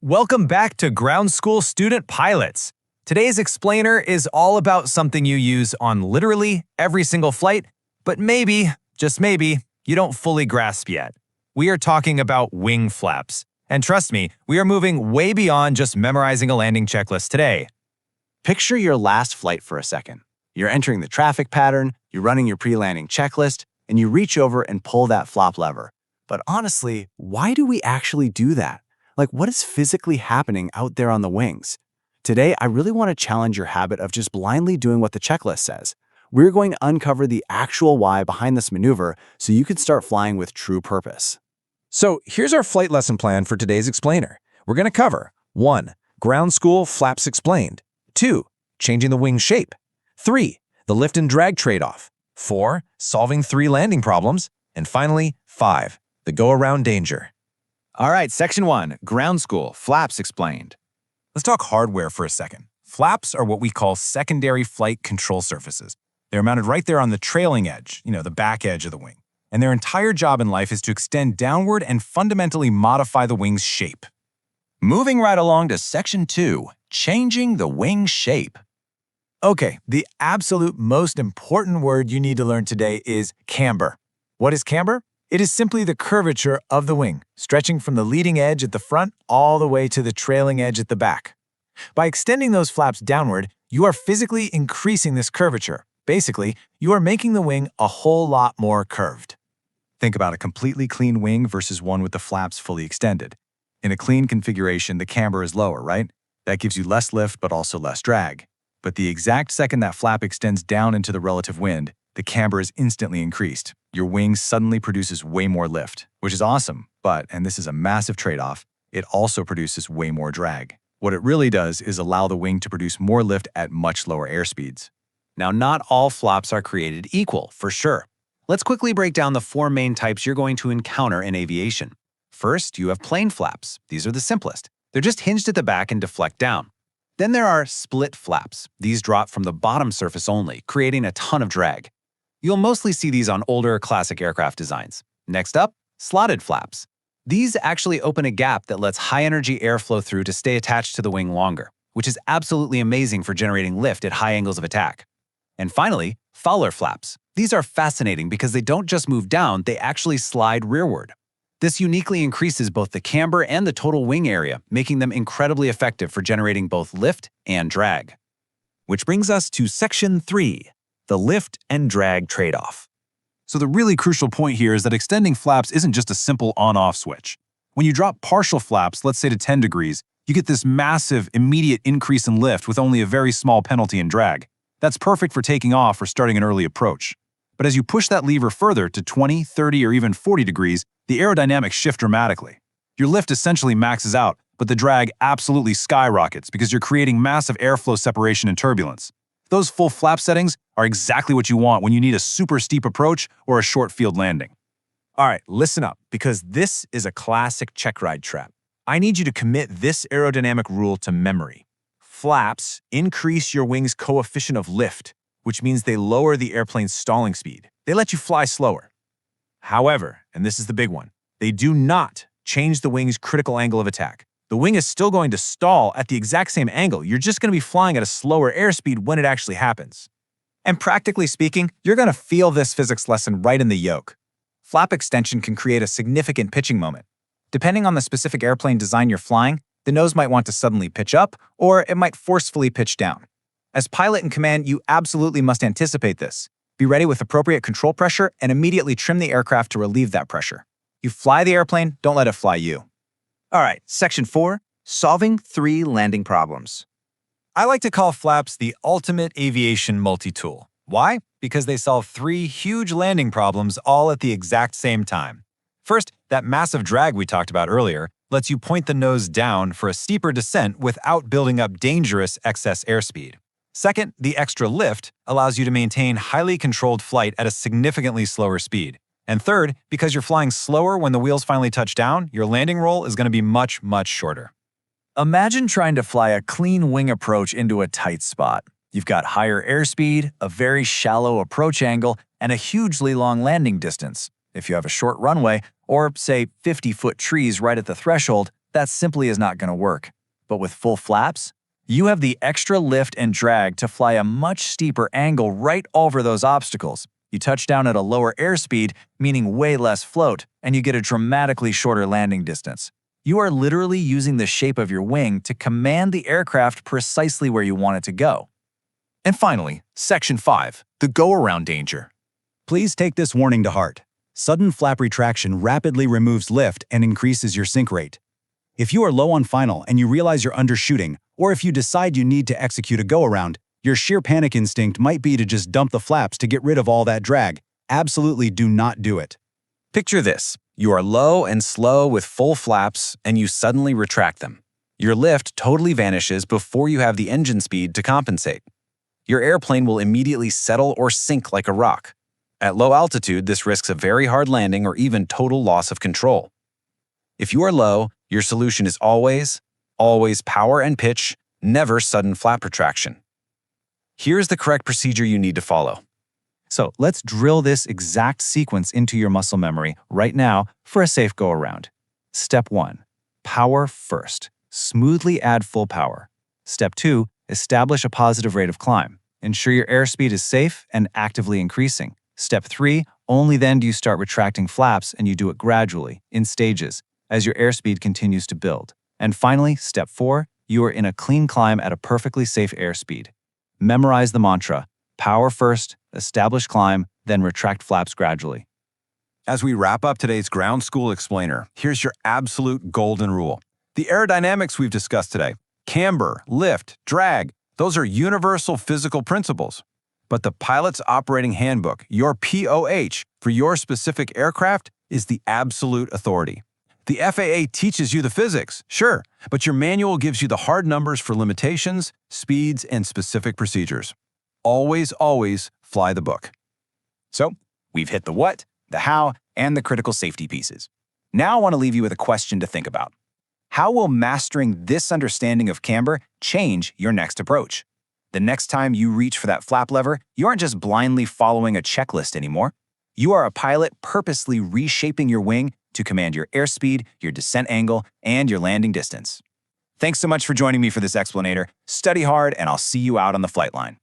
Welcome back to Ground School Student Pilots. Today's explainer is all about something you use on literally every single flight, but maybe, just maybe, you don't fully grasp yet. We are talking about wing flaps. And trust me, we are moving way beyond just memorizing a landing checklist today. Picture your last flight for a second. You're entering the traffic pattern, you're running your pre-landing checklist, and you reach over and pull that flap lever. But honestly, why do we actually do that? Like, what is physically happening out there on the wings? Today, I really want to challenge your habit of just blindly doing what the checklist says. We're going to uncover the actual why behind this maneuver so you can start flying with true purpose. So here's our flight lesson plan for today's explainer. We're going to cover 1. Ground school flaps explained. 2. Changing the wing shape. 3. The lift and drag trade-off. 4. Solving 3 landing problems. And finally, 5. The go-around danger. All right, Section 1, Ground School, Flaps Explained. Let's talk hardware for a second. Flaps are what we call secondary flight control surfaces. They're mounted right there on the trailing edge, the back edge of the wing. And their entire job in life is to extend downward and fundamentally modify the wing's shape. Moving right along to Section 2, Changing the Wing Shape. Okay, the absolute most important word you need to learn today is camber. What is camber? It is simply the curvature of the wing, stretching from the leading edge at the front all the way to the trailing edge at the back. By extending those flaps downward, you are physically increasing this curvature. Basically, you are making the wing a whole lot more curved. Think about a completely clean wing versus one with the flaps fully extended. In a clean configuration, the camber is lower, right? That gives you less lift but also less drag. But the exact second that flap extends down into the relative wind, the camber is instantly increased. Your wing suddenly produces way more lift, which is awesome, but, and this is a massive trade-off, it also produces way more drag. What it really does is allow the wing to produce more lift at much lower airspeeds. Now, not all flaps are created equal, for sure. Let's quickly break down the 4 main types you're going to encounter in aviation. First, you have plane flaps. These are the simplest. They're just hinged at the back and deflect down. Then there are split flaps. These drop from the bottom surface only, creating a ton of drag. You'll mostly see these on older classic aircraft designs. Next up, slotted flaps. These actually open a gap that lets high-energy air flow through to stay attached to the wing longer, which is absolutely amazing for generating lift at high angles of attack. And finally, Fowler flaps. These are fascinating because they don't just move down, they actually slide rearward. This uniquely increases both the camber and the total wing area, making them incredibly effective for generating both lift and drag. Which brings us to Section 3. The lift and drag trade-off. So the really crucial point here is that extending flaps isn't just a simple on-off switch. When you drop partial flaps, let's say to 10 degrees, you get this massive, immediate increase in lift with only a very small penalty in drag. That's perfect for taking off or starting an early approach. But as you push that lever further to 20, 30, or even 40 degrees, the aerodynamics shift dramatically. Your lift essentially maxes out, but the drag absolutely skyrockets because you're creating massive airflow separation and turbulence. Those full flap settings are exactly what you want when you need a super steep approach or a short field landing. All right, listen up, because this is a classic checkride trap. I need you to commit this aerodynamic rule to memory. Flaps increase your wing's coefficient of lift, which means they lower the airplane's stalling speed. They let you fly slower. However, and this is the big one, they do not change the wing's critical angle of attack. The wing is still going to stall at the exact same angle. You're just going to be flying at a slower airspeed when it actually happens. And practically speaking, you're going to feel this physics lesson right in the yoke. Flap extension can create a significant pitching moment. Depending on the specific airplane design you're flying, the nose might want to suddenly pitch up, or it might forcefully pitch down. As pilot in command, you absolutely must anticipate this. Be ready with appropriate control pressure and immediately trim the aircraft to relieve that pressure. You fly the airplane, don't let it fly you. All right, Section 4, Solving 3 Landing Problems. I like to call flaps the ultimate aviation multi-tool. Why? Because they solve 3 huge landing problems all at the exact same time. First, that massive drag we talked about earlier lets you point the nose down for a steeper descent without building up dangerous excess airspeed. Second, the extra lift allows you to maintain highly controlled flight at a significantly slower speed. And third, because you're flying slower when the wheels finally touch down, your landing roll is going to be much, much shorter. Imagine trying to fly a clean wing approach into a tight spot. You've got higher airspeed, a very shallow approach angle, and a hugely long landing distance. If you have a short runway, or say 50-foot trees right at the threshold, That simply is not going to work. But with full flaps, you have the extra lift and drag to fly a much steeper angle right over those obstacles. You touch down at a lower airspeed, meaning way less float, and you get a dramatically shorter landing distance. You are literally using the shape of your wing to command the aircraft precisely where you want it to go. And finally, Section 5, the go-around danger. Please take this warning to heart. Sudden flap retraction rapidly removes lift and increases your sink rate. If you are low on final and you realize you're undershooting, or if you decide you need to execute a go-around, your sheer panic instinct might be to just dump the flaps to get rid of all that drag. Absolutely do not do it. Picture this. You are low and slow with full flaps, and you suddenly retract them. Your lift totally vanishes before you have the engine speed to compensate. Your airplane will immediately settle or sink like a rock. At low altitude, this risks a very hard landing or even total loss of control. If you are low, your solution is always power and pitch, never sudden flap retraction. Here's the correct procedure you need to follow. So let's drill this exact sequence into your muscle memory right now for a safe go-around. Step 1. Power first. Smoothly add full power. Step 2. Establish a positive rate of climb. Ensure your airspeed is safe and actively increasing. Step 3. Only then do you start retracting flaps, and you do it gradually, in stages, as your airspeed continues to build. And finally, Step 4. You are in a clean climb at a perfectly safe airspeed. Memorize the mantra. Power first, establish climb, then retract flaps gradually. As we wrap up today's ground school explainer, here's your absolute golden rule. The aerodynamics we've discussed today, camber, lift, drag, those are universal physical principles. But the pilot's operating handbook, your POH, for your specific aircraft is the absolute authority. The FAA teaches you the physics, sure, but your manual gives you the hard numbers for limitations, speeds, and specific procedures. Always fly the book. So, we've hit the what, the how, and the critical safety pieces. Now I want to leave you with a question to think about. How will mastering this understanding of camber change your next approach? The next time you reach for that flap lever, you aren't just blindly following a checklist anymore. You are a pilot purposely reshaping your wing to command your airspeed, your descent angle, and your landing distance. Thanks so much for joining me for this explanator. Study hard, and I'll see you out on the flight line.